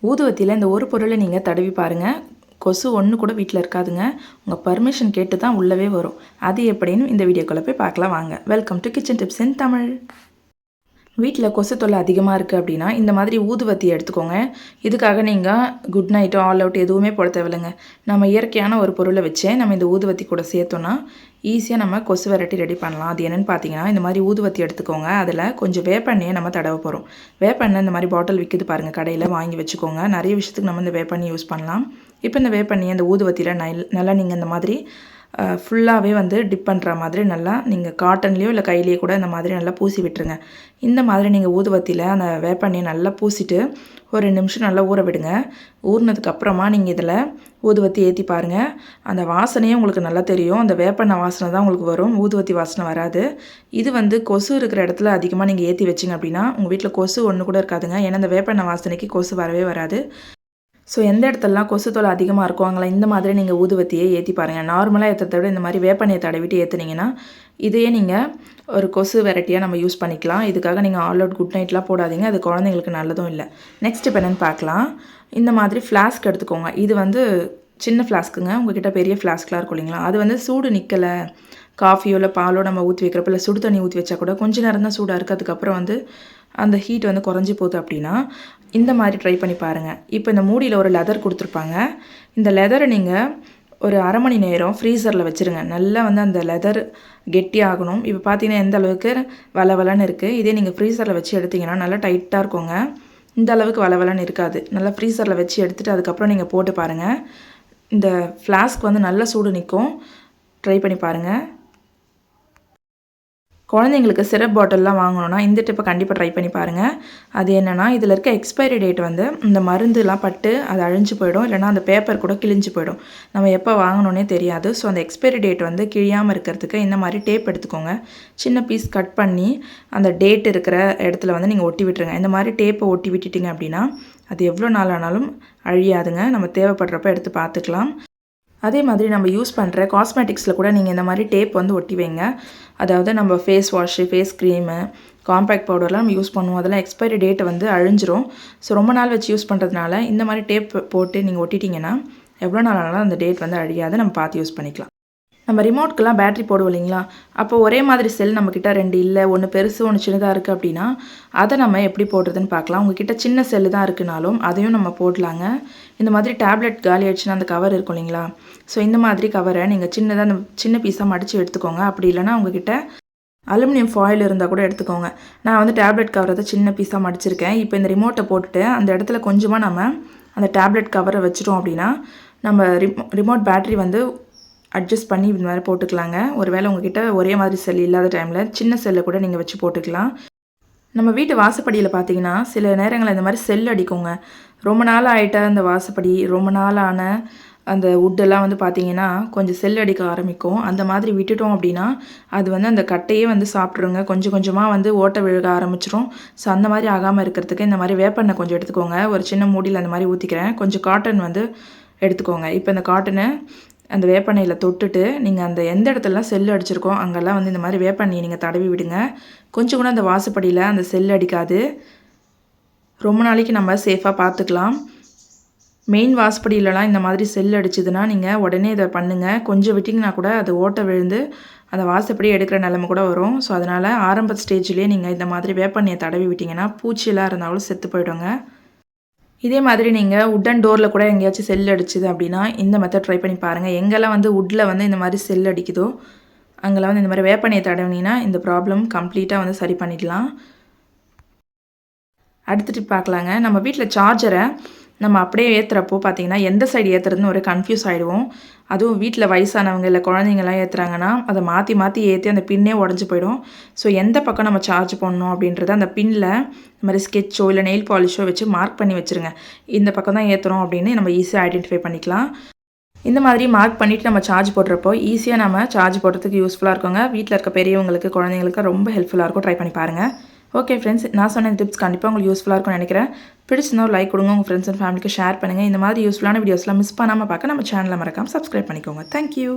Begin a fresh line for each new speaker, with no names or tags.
ஊதுவத்தியில் இந்த ஒரு பொருளை நீங்கள் தடவி பாருங்கள். கொசு ஒன்று கூட வீட்டில் இருக்காதுங்க. உங்கள் பர்மிஷன் கேட்டு தான் உள்ளவே வரும். அது எப்படின்னு இந்த வீடியோக்குள்ளே போய் பார்க்கலாம் வாங்க. வெல்கம் டு கிச்சன் டிப்ஸ் இன் தமிழ். வீட்டில் கொசு தொல்லை அதிகமாக இருக்குது அப்படின்னா இந்த மாதிரி ஊதுவத்தி எடுத்துக்கோங்க. இதுக்காக நீங்கள் குட் நைட்டோ ஆல் அவுட் எதுவுமே போட தேவையில்லைங்க. நம்ம இயற்கையான ஒரு பொருளை வச்சே நம்ம இந்த ஊதுவத்தி கூட சேர்த்தோன்னா ஈஸியாக நம்ம கொசு வெரைட்டி ரெடி பண்ணலாம். அது என்னென்னு பார்த்தீங்கன்னா, இந்த மாதிரி ஊதுவத்தி எடுத்துக்கோங்க. அதில் கொஞ்சம் வேப்பெண்ணையை நம்ம தடவை போகிறோம். வேப்பெண்ணெய் இந்த மாதிரி பாட்டில் விற்கிது பாருங்கள், கடையில் வாங்கி வச்சுக்கோங்க. நிறைய விஷயத்துக்கு நம்ம இந்த வேப்பெண்ணெய் யூஸ் பண்ணலாம். இப்போ இந்த வேப்பெண்ணையை இந்த ஊதுவத்தியில் நல்லா நீங்கள் இந்த மாதிரி ஃபுல்லாகவே வந்து டிப் பண்ணுற மாதிரி நல்லா நீங்கள் காட்டன்லேயோ இல்லை கையிலேயோ கூட இந்த மாதிரி நல்லா பூசி விட்டுருங்க. இந்த மாதிரி நீங்கள் ஊதுவத்தியில் அந்த வேப்பெண்ணையை நல்லா பூசிட்டு ஒரு 2 நிமிஷம் நல்லா ஊற விடுங்க. ஊறினதுக்கப்புறமா நீங்கள் இதில் ஊதுவத்தி ஏற்றி பாருங்கள். அந்த வாசனையே உங்களுக்கு நல்லா தெரியும். அந்த வேப்பெண்ணெய் வாசனை தான் உங்களுக்கு வரும், ஊதுவத்தி வாசனை வராது. இது வந்து கொசு இருக்கிற இடத்துல அதிகமாக நீங்கள் ஏற்றி வச்சிங்க அப்படின்னா உங்கள் வீட்டில் கொசு ஒன்று கூட இருக்காதுங்க. ஏன்னா அந்த வேப்பெண்ணெய் வாசனைக்கு கொசு வரவே வராது. ஸோ எந்த இடத்துலலாம் கொசு தொல்லை அதிகமாக இருக்கும் அங்கே இந்த மாதிரி நீங்கள் ஊதுவத்தியை ஏற்றி பாருங்கள். நார்மலாக ஏற்றதை விட இந்த மாதிரி வேப்பெண்ணெயை தடவிட்டு ஏற்றுனீங்கன்னா இதையே நீங்கள் ஒரு கொசு வெரைட்டியாக நம்ம யூஸ் பண்ணிக்கலாம். இதுக்காக நீங்கள் ஆல் அவுட் குட் நைட்லாம் போடாதீங்க, அது குழந்தைங்களுக்கு நல்லதும் இல்லை. நெக்ஸ்ட் இப்போ என்னென்னு பார்க்கலாம். இந்த மாதிரி ஃப்ளாஸ்க் எடுத்துக்கோங்க. இது வந்து சின்ன ஃப்ளாஸ்க்குங்க. உங்கள்கிட்ட பெரிய ஃப்ளாஸ்க்லாம் இருக்கும் இல்லைங்களா, அது வந்து சூடு நிற்கலை, காஃபியோ இல்லை பாலோ நம்ம ஊற்றி வைக்கிறப்ப இல்லை சுடு தண்ணி ஊற்றி வச்சா கூட கொஞ்சம் நேரம் தான் சூடாக இருக்குது, அதுக்கப்புறம் வந்து அந்த ஹீட் வந்து குறைஞ்சி போகுது அப்படின்னா இந்த மாதிரி ட்ரை பண்ணி பாருங்கள். இப்போ இந்த மூடியில் ஒரு லெதர் கொடுத்துருப்பாங்க. இந்த லெதரை நீங்கள் ஒரு அரை மணி நேரம் ஃப்ரீசரில் வச்சுருங்க. நல்லா வந்து அந்த லெதர் கெட்டியாகணும். இப்போ பார்த்தீங்கன்னா எந்த அளவுக்கு வளவலன்னு இருக்குது. இதே நீங்கள் ஃப்ரீசரில் வச்சு எடுத்திங்கன்னா நல்லா டைட்டாக இருக்குங்க. இந்த அளவுக்கு வளவலன்னு இருக்காது. நல்லா ஃப்ரீசரில் வச்சு எடுத்துகிட்டு அதுக்கப்புறம் நீங்கள் போட்டு பாருங்கள். இந்த ஃப்ளாஸ்க் வந்து நல்லா சூடு நிற்கும். ட்ரை பண்ணி பாருங்கள். குழந்தைங்களுக்கு சிரப் பாட்டில்லாம் வாங்கணுன்னா இந்த டிப்பை கண்டிப்பாக ட்ரை பண்ணி பாருங்கள். அது என்னென்னா, இதில் இருக்க எக்ஸ்பைரி டேட் வந்து இந்த மருந்துலாம் பட்டு அது அழிஞ்சு போயிடும், இல்லைனா அந்த பேப்பர் கூட கிழிஞ்சு போயிடும். நம்ம எப்போ வாங்கணுன்னே தெரியாது. ஸோ அந்த எக்ஸ்பைரி டேட் வந்து கிழியாமல் இருக்கிறதுக்கு இந்த மாதிரி டேப் எடுத்துக்கோங்க. சின்ன பீஸ் கட் பண்ணி அந்த டேட் இருக்கிற இடத்துல வந்து நீங்கள் ஒட்டி விட்டுருங்க. இந்த மாதிரி டேப்பை ஒட்டி விட்டுட்டிங்க அப்படின்னா அது எவ்வளோ நாள் ஆனாலும் அழியாதுங்க. நம்ம தேவைப்படுறப்ப எடுத்து பார்த்துக்கலாம். அதே மாதிரி நம்ம யூஸ் பண்ணுற காஸ்மெட்டிக்ஸில் கூட நீங்கள் இந்த மாதிரி டேப் வந்து ஒட்டி வைங்க. அதாவது நம்ம face wash, face cream, compact பவுடர்லாம் நம்ம யூஸ் பண்ணுவோம். அதெல்லாம் எக்ஸ்பைரி டேட்டை வந்து அழிஞ்சிரும். ஸோ ரொம்ப நாள் வச்சு யூஸ் பண்ணுறதுனால இந்த மாதிரி டேப் போட்டு நீங்கள் ஒட்டிட்டிங்கன்னா எவ்வளோ நாள் ஆனாலும் அந்த டேட் வந்து அழியாது. நம்ம பார்த்து யூஸ் பண்ணிக்கலாம். நம்ம ரிமோட்க்கெலாம் பேட்ரி போடுவோம் இல்லைங்களா, அப்போ ஒரே மாதிரி செல் நம்மக்கிட்ட 2 இல்லை, ஒன்று பெருசு ஒன்று சின்னதாக இருக்குது அப்படின்னா அதை நம்ம எப்படி போடுறதுன்னு பார்க்கலாம். உங்ககிட்ட சின்ன செல்லு தான் இருக்குனாலும் அதையும் நம்ம போடலாங்க. இந்த மாதிரி டேப்லெட் காலி ஆயிடுச்சுன்னா அந்த கவர் இருக்கும் இல்லைங்களா, ஸோ இந்த மாதிரி கவரை நீங்கள் சின்னதாக அந்த சின்ன பீஸாக மடித்து எடுத்துக்கோங்க. அப்படி இல்லைனா உங்ககிட்ட அலுமினியம் ஃபாயில் இருந்தால் கூட எடுத்துக்கோங்க. நான் வந்து டேப்லெட் கவரை தான் சின்ன பீஸாக மடிச்சிருக்கேன். இப்போ இந்த ரிமோட்டை போட்டுட்டு அந்த இடத்துல கொஞ்சமாக நம்ம அந்த டேப்லெட் கவரை வச்சிட்டோம் அப்படின்னா நம்ம ரிமோட் பேட்ரி வந்து அட்ஜஸ்ட் பண்ணி இந்த மாதிரி போட்டுக்கலாங்க. ஒருவேளை உங்ககிட்ட ஒரே மாதிரி செல் இல்லாத டைமில் சின்ன செல்லை கூட நீங்கள் வச்சு போட்டுக்கலாம். நம்ம வீட்டு வாசப்படியில் பார்த்தீங்கன்னா சில நேரங்களில் இந்த மாதிரி செல் அடிக்குங்க. ரொம்ப நாள் ஆகிட்ட அந்த வாசப்படி, ரொம்ப நாளான அந்த வுட்டெல்லாம் வந்து பார்த்திங்கன்னா கொஞ்சம் செல் அடிக்க ஆரம்பிக்கும். அந்த மாதிரி விட்டுட்டோம் அப்படின்னா அது வந்து அந்த கட்டையே வந்து சாப்பிட்ருங்க. கொஞ்சம் கொஞ்சமாக வந்து ஓட்டை விழுக ஆரம்பிச்சிடும். ஸோ அந்த மாதிரி ஆகாமல் இருக்கிறதுக்கு இந்த மாதிரி வேப்பெண்ணெய் கொஞ்சம் எடுத்துக்கோங்க. ஒரு சின்ன மூடியில் அந்த மாதிரி ஊற்றிக்கிறேன். கொஞ்சம் காட்டன் வந்து எடுத்துக்கோங்க. இப்போ இந்த காட்டனை அந்த வேப்பெண்ணெயில் தொட்டுட்டு நீங்கள் அந்த எந்த இடத்துலலாம் செல் அடிச்சிருக்கோம் அங்கெல்லாம் வந்து இந்த மாதிரி வேப்பெண்ணெயை நீங்கள் தடவி விடுங்க. கொஞ்சம் கூட அந்த வாசப்படியில் அந்த செல் அடிக்காது. ரொம்ப நாளைக்கு நம்ம சேஃபாக பார்த்துக்கலாம். மெயின் வாசப்படியிலலாம் இந்த மாதிரி செல் அடிச்சதுன்னா நீங்கள் உடனே இதை பண்ணுங்கள். கொஞ்சம் விட்டிங்கன்னா கூட அது ஓட்டை விழுந்து அந்த வாசப்படியை எடுக்கிற நிலைமை கூட வரும். ஸோ அதனால் ஆரம்ப ஸ்டேஜ்லேயே நீங்கள் இந்த மாதிரி வேப்பெண்ணெயை தடவி விட்டிங்கன்னா பூச்சியெல்லாம் இருந்தாலும் செத்து போயிடுங்க. இதே மாதிரி நீங்கள் உட்டன் டோரில் கூட எங்கேயாச்சும் செல் அடிச்சுது அப்படின்னா இந்த மெத்தட் ட்ரை பண்ணி பாருங்கள். எங்கெல்லாம் வந்து வுட்டில் வந்து இந்த மாதிரி செல் அடிக்குதோ அங்கெல்லாம் வந்து இந்த மாதிரி வேப்பெண்ணெயை தடவினீங்கன்னா இந்த ப்ராப்ளம் கம்ப்ளீட்டாக வந்து சரி பண்ணிடலாம். அடுத்துட்டு பார்க்கலாங்க. நம்ம வீட்டில் சார்ஜரை நம்ம அப்படியே ஏற்றுறப்போ பார்த்தீங்கன்னா எந்த சைடு ஏற்றுறதுன்னு ஒரு கன்ஃபியூஸ் ஆகிடுவோம். அதுவும் வீட்டில் வயசானவங்க இல்லை குழந்தைங்கலாம் ஏற்றுறாங்கன்னா அதை மாற்றி மாற்றி ஏற்றி அந்த பின்னே உடஞ்சி போயிடும். ஸோ எந்த பக்கம் நம்ம சார்ஜ் பண்ணணும் அப்படின்றத அந்த பின்னில் இந்த மாதிரி ஸ்கெட்சோ இல்லை நெயில் பாலிஷோ வச்சு மார்க் பண்ணி வச்சுருங்க. இந்த பக்கம் தான் ஏற்றுறோம் அப்படின்னு நம்ம ஈஸியாக ஐடென்டிஃபை பண்ணிக்கலாம். இந்த மாதிரி மார்க் பண்ணிவிட்டு நம்ம சார்ஜ் போடுறப்போ ஈஸியாக நம்ம சார்ஜ் போடுறதுக்கு யூஸ்ஃபுல்லாக இருக்குங்க. வீட்டில் இருக்க பெரியவங்களுக்கு குழந்தைங்களுக்கு ரொம்ப ஹெல்ப்ஃபுல்லாக இருக்கும். ட்ரை பண்ணி பாருங்கள். ஓகே ஃப்ரெண்ட்ஸ், நான் சொன்ன டிப்ஸ் கண்டிப்பாக உங்களுக்கு யூஸ்ஃபுல்லாக இருக்கும்னு நினைக்கிறேன். பிடிச்சிருந்தா ஒரு லைக் கொடுங்க, உங்கள் ஃப்ரெண்ட்ஸ் அண்ட் ஃபேமிலிக்கு ஷேர் பண்ணுங்கள். இந்த மாதிரி யூஸ்ஃபுல்லான வீடியோஸ்லாம் மிஸ் பண்ணாமல் பார்க்க நம்ம சேனலை மறக்காமல் சப்ஸ்கிரைப் பண்ணிக்கோங்க. தேங்க்யூ.